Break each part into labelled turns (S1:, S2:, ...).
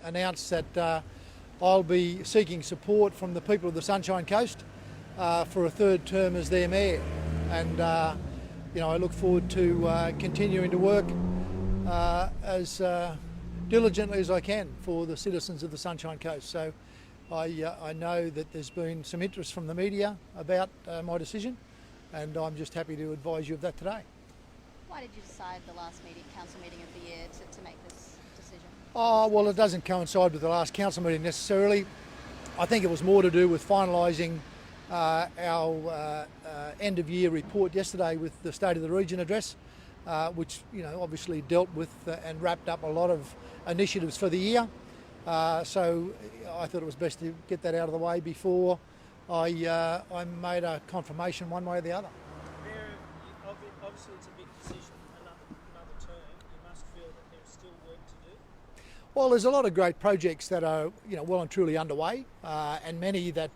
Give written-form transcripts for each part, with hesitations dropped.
S1: announce that I'll be seeking support from the people of the Sunshine Coast for a third term as their mayor. And I look forward to continuing to work as diligently as I can for the citizens of the Sunshine Coast. So I know that there's been some interest from the media about my decision, and I'm just happy to advise you of that today.
S2: Why did you decide the last council meeting of the year to make this decision?
S1: Oh, well, it doesn't coincide with the last council meeting necessarily. I think it was more to do with finalising our end-of-year report yesterday with the State of the Region address, which obviously dealt with and wrapped up a lot of initiatives for the year. So I thought it was best to get that out of the way before I made a confirmation one way or the other.
S3: Obviously it's a big decision, another term. You must feel that there's still work to do.
S1: Well, there's a lot of great projects that are well and truly underway, and many that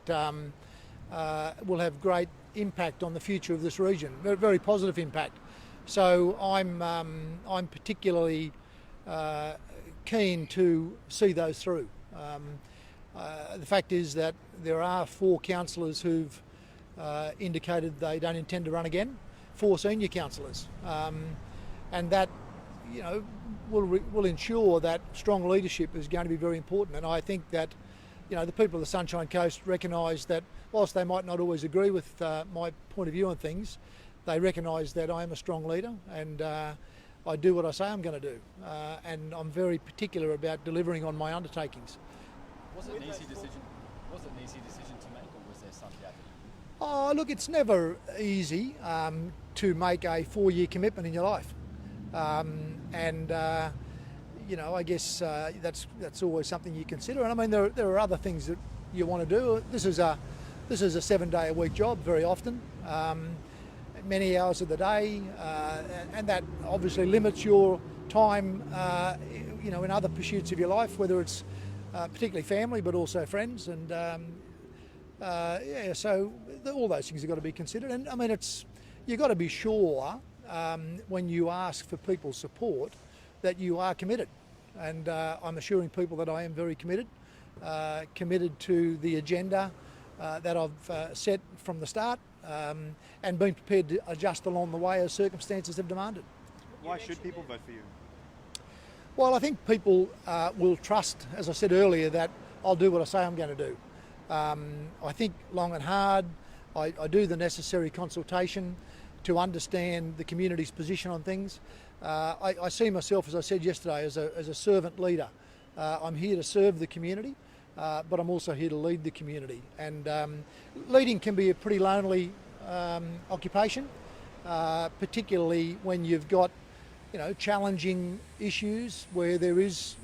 S1: will have great impact on the future of this region, very positive impact. So I'm particularly keen to see those through. The fact is that there are 4 councillors who've indicated they don't intend to run again, 4 senior councillors, and that will ensure that strong leadership is going to be very important. And I think that the people of the Sunshine Coast recognise that whilst they might not always agree with my point of view on things, they recognise that I am a strong leader, and I do what I say I'm going to do, and I'm very particular about delivering on my undertakings.
S4: Was it an easy decision? Was it an easy decision to make, or was there some doubt?
S1: Oh, look, it's never easy to make a 4-year commitment in your life, and I guess that's always something you consider. And I mean, there are other things that you want to do. This is a 7-day-a-week job very often, many hours of the day, and that obviously limits your time, in other pursuits of your life, whether it's particularly family, but also friends, and so all those things have got to be considered. And I mean, you've got to be sure when you ask for people's support that you are committed, and I'm assuring people that I am very committed to the agenda that I've set from the start, and been prepared to adjust along the way as circumstances have demanded.
S5: Why should people vote for you?
S1: Well, I think people will trust, as I said earlier, that I'll do what I say I'm going to do. I think long and hard. I do the necessary consultation to understand the community's position on things. I see myself, as I said yesterday, as a servant leader. I'm here to serve the community, but I'm also here to lead the community. And leading can be a pretty lonely occupation, particularly when you've got challenging issues where there is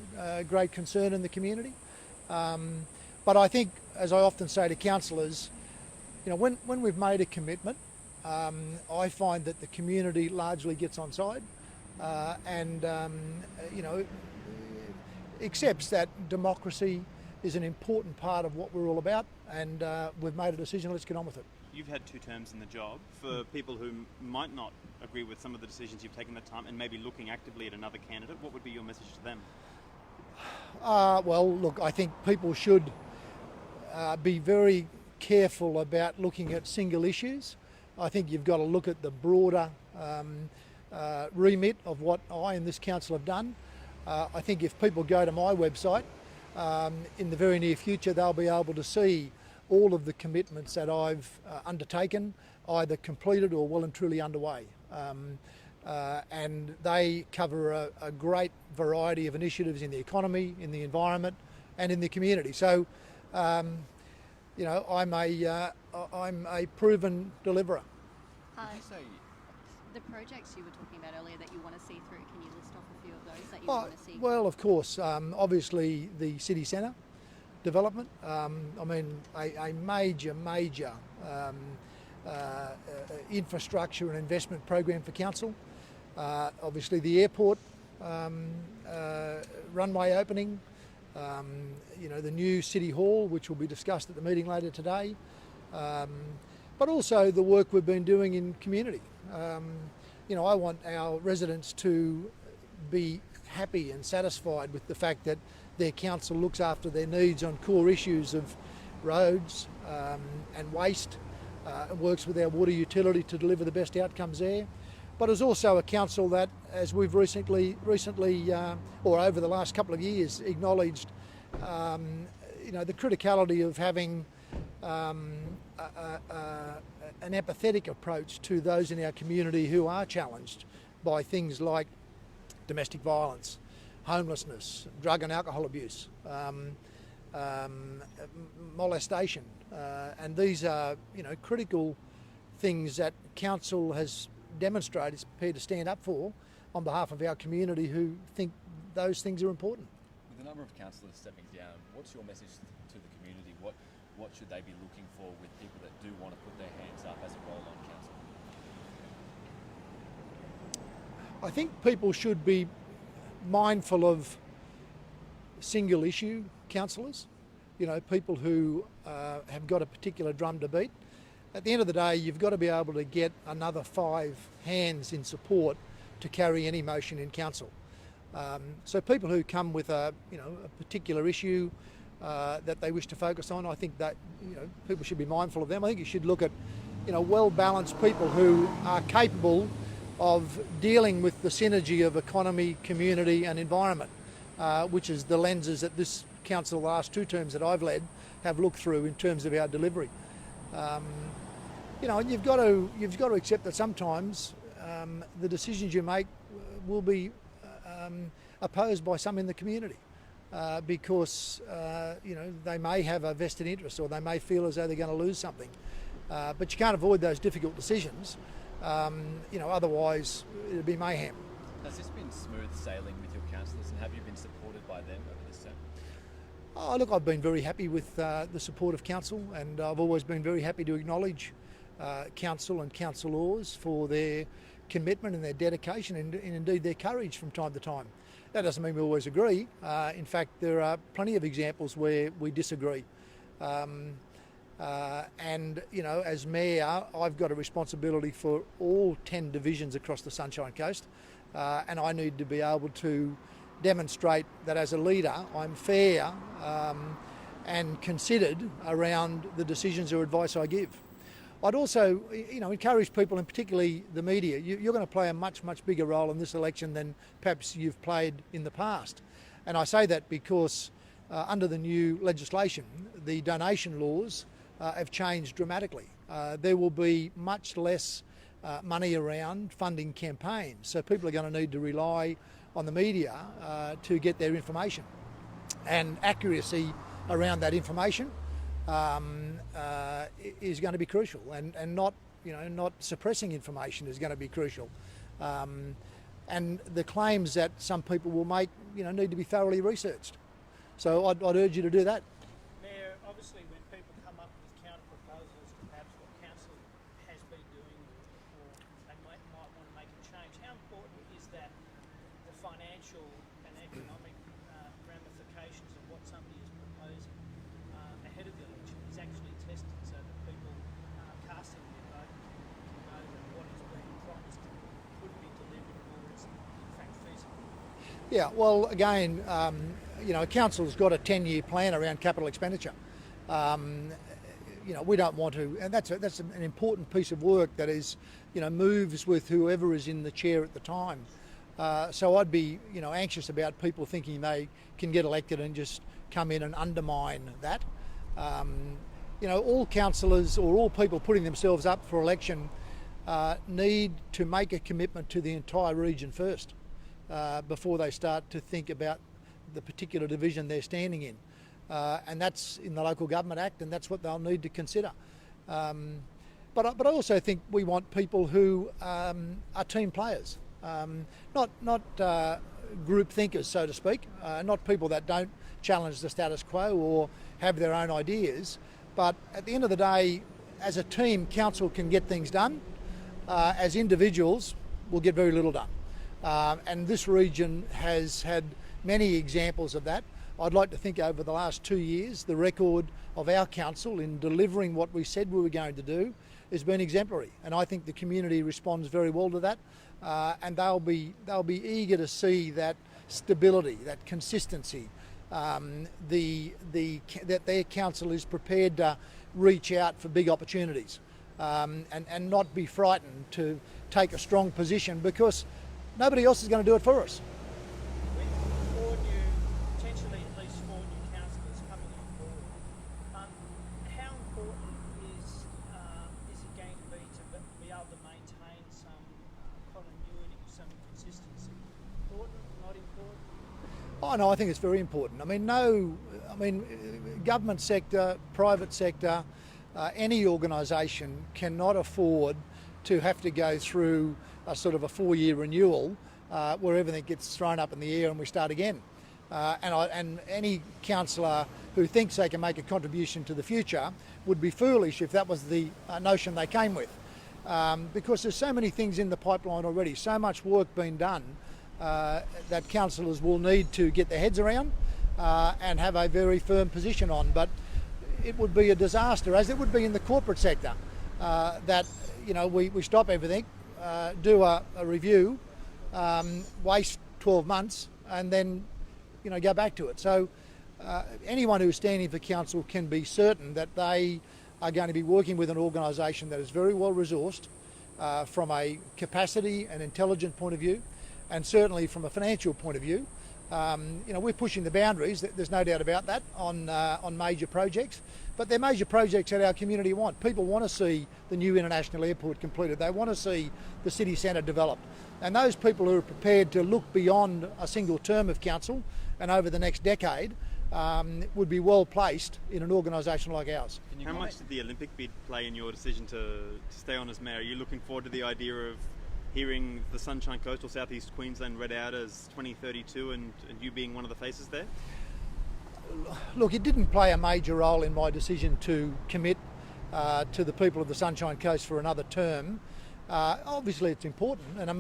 S1: great concern in the community. But I think, as I often say to councillors, when we've made a commitment, I find that the community largely gets on side and accepts that democracy is an important part of what we're all about, and we've made a decision, let's get on with it.
S5: You've had 2 terms in the job. For people who might not agree with some of the decisions you've taken at the time and maybe looking actively at another candidate, what would be your message to them?
S1: Well, look, I think people should be very careful about looking at single issues. I think you've got to look at the broader remit of what I and this council have done. I think if people go to my website in the very near future, they'll be able to see all of the commitments that I've undertaken, either completed or well and truly underway. And they cover a great variety of initiatives in the economy, in the environment, and in the community. So, I'm a proven deliverer.
S2: The projects you were talking about earlier that you want to see through, can you list off a few of those that you want to see?
S1: Well, of course, obviously the city centre development. A major infrastructure and investment program for council. Obviously the airport runway opening. The new City Hall, which will be discussed at the meeting later today. But also the work we've been doing in community. I want our residents to be happy and satisfied with the fact that their council looks after their needs on core issues of roads and waste, works with our water utility to deliver the best outcomes there. But it's also a council that, as we've recently or over the last couple of years, acknowledged, the criticality of having an empathetic approach to those in our community who are challenged by things like domestic violence, homelessness, drug and alcohol abuse, molestation, and these are critical things that council has demonstrated it's prepared to stand up for on behalf of our community who think those things are important.
S4: With the number of councillors stepping down, what's your message to the community? What should they be looking for with people that do want to put their hands up as a roll-on council?
S1: I think people should be mindful of single issue councillors, people who have got a particular drum to beat. At the end of the day, you've got to be able to get another 5 hands in support to carry any motion in council. So people who come with a particular issue that they wish to focus on, I think that people should be mindful of them. I think you should look at well-balanced people who are capable of dealing with the synergy of economy, community and environment, which is the lenses that this council, the last 2 terms that I've led, have looked through in terms of our delivery. And you've got to accept that sometimes the decisions you make will be opposed by some in the community because they may have a vested interest or they may feel as though they're going to lose something. But you can't avoid those difficult decisions. Otherwise it'd be mayhem.
S4: Has this been smooth sailing with your councillors, and have you been supported by them over this term?
S1: Oh, look, I've been very happy with the support of council, and I've always been very happy to acknowledge council and councillors for their commitment and their dedication and indeed their courage from time to time. That doesn't mean we always agree. In fact, there are plenty of examples where we disagree. And as Mayor, I've got a responsibility for all 10 divisions across the Sunshine Coast, and I need to be able to demonstrate that as a leader I'm fair and considered around the decisions or advice I give. I'd also encourage people, and particularly the media, you're going to play a much bigger role in this election than perhaps you've played in the past. And I say that because under the new legislation, the donation laws have changed dramatically. There will be much less money around funding campaigns, so people are going to need to rely on the media to get their information, and accuracy around that information is going to be crucial, and not suppressing information is going to be crucial. And the claims that some people will make need to be thoroughly researched. So I'd urge you to do that.
S3: Mayor, obviously when people come up with counter proposals to perhaps what council has been doing, or they might want to make a change, how important is that the financial and economic ramifications of what somebody is proposing ahead of the election is actually tested, so that people casting their vote know that what is being promised could be delivered or is in fact feasible?
S1: Yeah, well, again, council's got a 10-year plan around capital expenditure. We don't want to, and that's an important piece of work that is, moves with whoever is in the chair at the time. So I'd be, anxious about people thinking they can get elected and just come in and undermine that. All councillors or all people putting themselves up for election need to make a commitment to the entire region first before they start to think about the particular division they're standing in. And that's in the Local Government Act, and that's what they'll need to consider. But I also think we want people who are team players, not group thinkers, so to speak, not people that don't challenge the status quo or have their own ideas. But at the end of the day, as a team, council can get things done. As individuals, we'll get very little done. And this region has had many examples of that. I'd like to think over the last 2 years, the record of our council in delivering what we said we were going to do has been exemplary, and I think the community responds very well to that, and they'll be eager to see that stability, that consistency, that their council is prepared to reach out for big opportunities and not be frightened to take a strong position, because nobody else is going to do it for us.
S3: With potentially at least 4 new councillors coming on board, how important is it going to be be able to maintain some continuity, some consistency? Important, not important?
S1: Oh no, I think it's very important. Government sector, private sector, any organisation cannot afford to have to go through a sort of a 4-year renewal where everything gets thrown up in the air and we start again. And any councillor who thinks they can make a contribution to the future would be foolish if that was the notion they came with. Because there's so many things in the pipeline already, so much work being done that councillors will need to get their heads around and have a very firm position on. But it would be a disaster, as it would be in the corporate sector, that we stop everything, do a review, waste 12 months and then go back to it. So anyone who's standing for council can be certain that they are going to be working with an organisation that is very well resourced from a capacity and intelligent point of view, and certainly from a financial point of view. We're pushing the boundaries, there's no doubt about that, on major projects, but they're major projects that our community want. People want to see the new international airport completed. They want to see the city centre developed. And those people who are prepared to look beyond a single term of council and over the next decade would be well placed in an organisation like ours.
S5: How much did the Olympic bid play in your decision to stay on as mayor? Are you looking forward to the idea of hearing the Sunshine Coast or South East Queensland read out as 2032 and you being one of the faces there?
S1: Look, it didn't play a major role in my decision to commit to the people of the Sunshine Coast for another term. Obviously it's important, and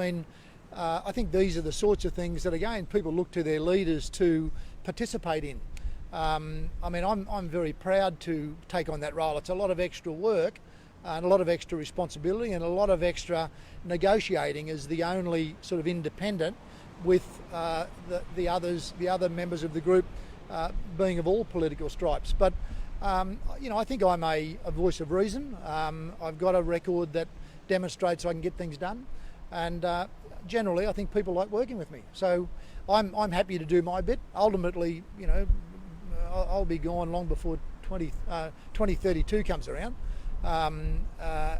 S1: I think these are the sorts of things that, again, people look to their leaders to participate in. I'm very proud to take on that role. It's a lot of extra work and a lot of extra responsibility and a lot of extra negotiating as the only sort of independent, with the other members of the group being of all political stripes. But I think I'm a voice of reason. I've got a record that demonstrates I can get things done, and generally I think people like working with me. So I'm happy to do my bit. Ultimately, I'll be gone long before 2032 comes around. I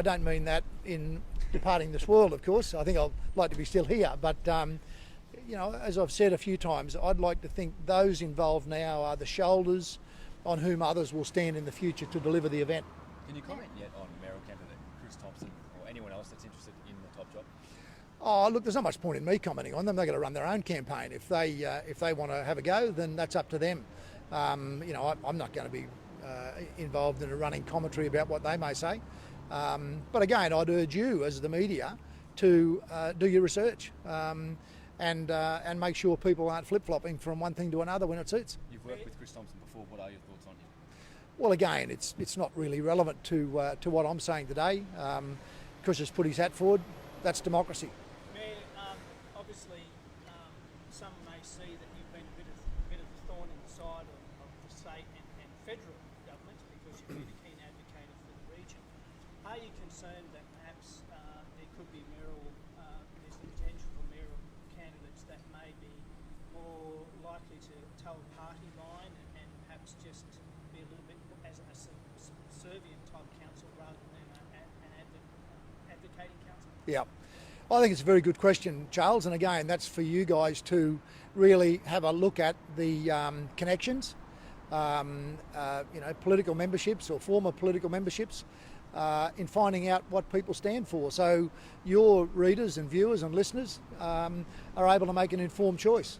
S1: don't mean that in departing this world, of course. I think I'd like to be still here, but as I've said a few times, I'd like to think those involved now are the shoulders on whom others will stand in the future to deliver the event.
S4: Can you comment yet on mayoral candidate Chris Thompson or anyone else that's interested in the top job?
S1: Oh, look, there's not much point in me commenting on them. They've got to run their own campaign. If they want to have a go, then that's up to them. I'm not going to be involved in a running commentary about what they may say. But again, I'd urge you as the media to do your research and make sure people aren't flip-flopping from one thing to another when it suits.
S4: You've worked with Chris Thompson before. What are your thoughts on him?
S1: Well, again, it's not really relevant to what I'm saying today. Chris has put his hat forward. That's democracy.
S3: Mayor, obviously, some may see that you've been a bit of a thorn in the side of the state and federal governments because you've been a keen advocate for the region. Are you concerned that perhaps there could be there's the potential for mayoral candidates that may be more likely to toe a party line and perhaps just be a little bit as a subservient type council rather than an advocating council?
S1: Yeah. I think it's a very good question, Charles, and again, that's for you guys to really have a look at the connections, political memberships or former political memberships, in finding out what people stand for. So your readers and viewers and listeners are able to make an informed choice.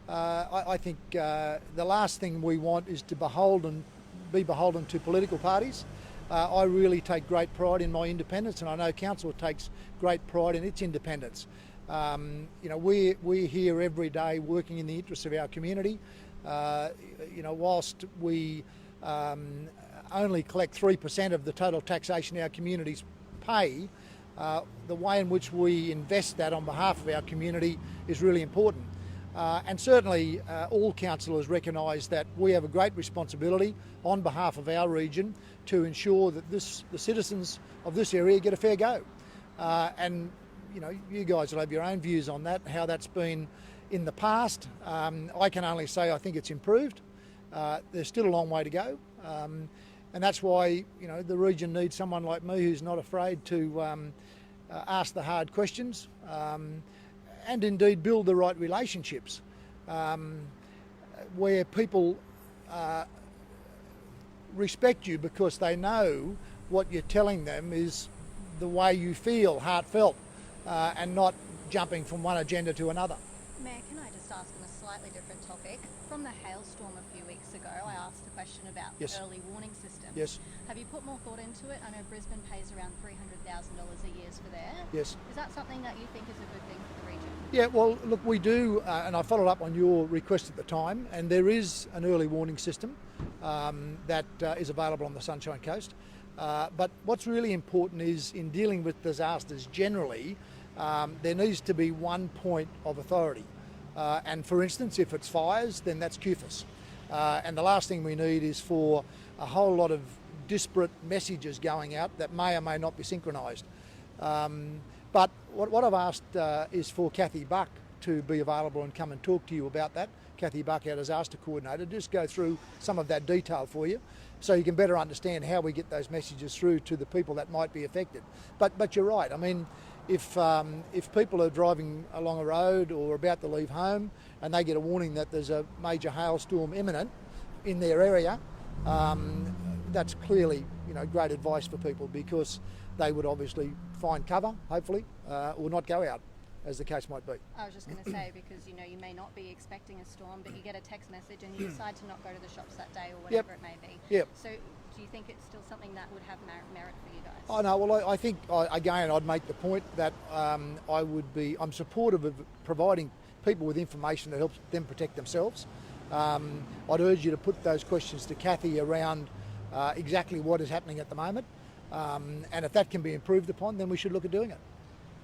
S1: I think the last thing we want is to be beholden to political parties. I really take great pride in my independence, and I know council takes great pride in its independence. We're here every day working in the interests of our community. Whilst we only collect 3% of the total taxation our communities pay, the way in which we invest that on behalf of our community is really important. And certainly all councillors recognise that we have a great responsibility on behalf of our region to ensure that the citizens of this area get a fair go. And you guys will have your own views on that, how that's been in the past. I can only say I think it's improved. There's still a long way to go. And that's why the region needs someone like me who's not afraid to ask the hard questions and indeed build the right relationships where people respect you because they know what you're telling them is the way you feel, heartfelt, and not jumping from one agenda to another.
S2: Mayor, can I just ask on a slightly different topic? From the hailstorm a few weeks ago, I asked a question about
S1: Yes.
S2: the early warning system.
S1: Yes.
S2: Have you put more thought into it? I know Brisbane pays around $300,000 a year for there.
S1: Yes.
S2: Is that something that you think is a good thing for the region?
S1: Yeah, well, look, we do, and I followed up on your request at the time, and there is an early warning system that is available on the Sunshine Coast. But what's really important is in dealing with disasters generally, there needs to be one point of authority. And for instance, if it's fires, then that's QFIS. And the last thing we need is for a whole lot of disparate messages going out that may or may not be synchronised. But what I've asked is for Kathy Buck to be available and come and talk to you about that. Kathy Buck, our disaster coordinator, just go through some of that detail for you so you can better understand how we get those messages through to the people that might be affected. But you're right. I mean, if people are driving along a road or about to leave home and they get a warning that there's a major hailstorm imminent in their area, that's clearly great advice for people because they would obviously find cover, hopefully, or not go out, as the case might be.
S2: I was just going to say, because you may not be expecting a storm, but you get a text message and you decide to not go to the shops that day or whatever it may be.
S1: Yep.
S2: So do you think it's still something that would have merit for you guys?
S1: Oh no, well I think, again, I'd make the point that I'm supportive of providing people with information that helps them protect themselves. I'd urge you to put those questions to Kathy around exactly what is happening at the moment. And if that can be improved upon, then we should look at doing it.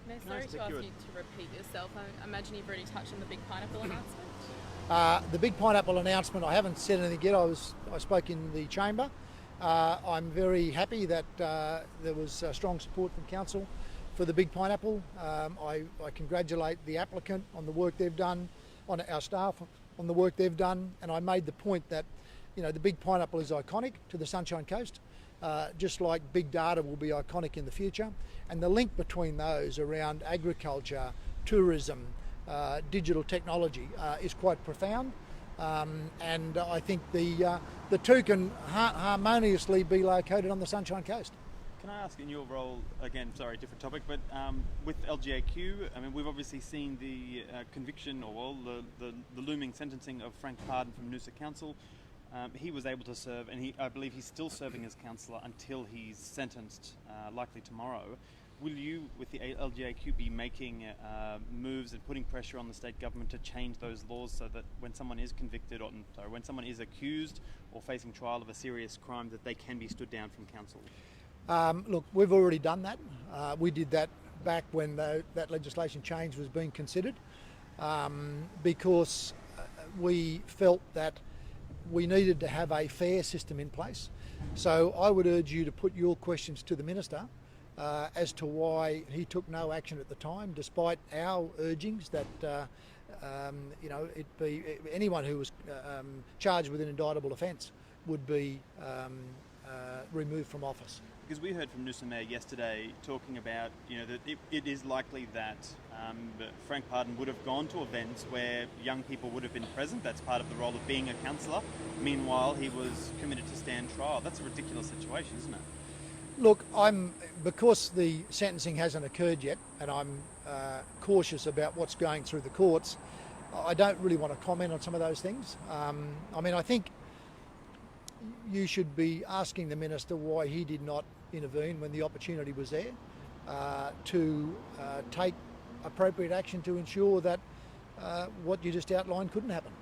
S6: Mayor, sorry to ask you to repeat yourself. I imagine you've already touched on the big pineapple announcement.
S1: The big pineapple announcement, I haven't said anything yet. I spoke in the chamber. I'm very happy that there was strong support from council for the big pineapple. I congratulate the applicant on the work they've done, on our staff on the work they've done, and I made the point that the big pineapple is iconic to the Sunshine Coast. Just like big data will be iconic in the future, and the link between those around agriculture, tourism, digital technology is quite profound, and I think the two can harmoniously be located on the Sunshine Coast.
S5: Can I ask, in your role, again, sorry, different topic, but with LGAQ, I mean, we've obviously seen the conviction, or the looming sentencing of Frank Pardon from Noosa Council. He was able to serve, and I believe he's still serving as councillor until he's sentenced, likely tomorrow. Will you, with the LGAQ, be making moves and putting pressure on the state government to change those laws so that when someone is convicted, when someone is accused or facing trial of a serious crime, that they can be stood down from council?
S1: Look, we've already done that. We did that back when that legislation change was being considered, because we felt that we needed to have a fair system in place. So I would urge you to put your questions to the Minister as to why he took no action at the time, despite our urgings that it be anyone who was charged with an indictable offence would be removed from office.
S5: Because we heard from Noosa Mayor yesterday talking about, that it is likely that Frank Pardon would have gone to events where young people would have been present. That's part of the role of being a councillor. Meanwhile, he was committed to stand trial. That's a ridiculous situation, isn't it?
S1: Look, because the sentencing hasn't occurred yet, and I'm cautious about what's going through the courts, I don't really want to comment on some of those things. I think you should be asking the Minister why he did not intervene when the opportunity was there to take appropriate action to ensure that what you just outlined couldn't happen.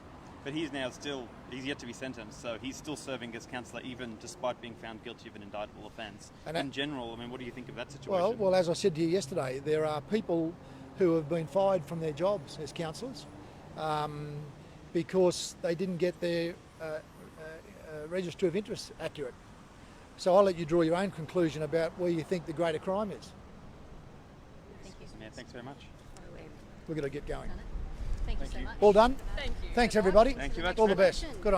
S5: But he's yet to be sentenced, so he's still serving as councillor even despite being found guilty of an indictable offence. And in general, what do you think of that situation?
S1: Well, as I said to you yesterday, there are people who have been fired from their jobs as councillors, because they didn't get their register of interest accurate. So I'll let you draw your own conclusion about where you think the greater crime is.
S2: Thank you.
S5: Yeah, thanks very much.
S1: We're going to get going.
S2: Thank you so much.
S1: All done?
S6: Thank you.
S1: Thanks everybody.
S5: Thank you.
S1: All the best. Good on.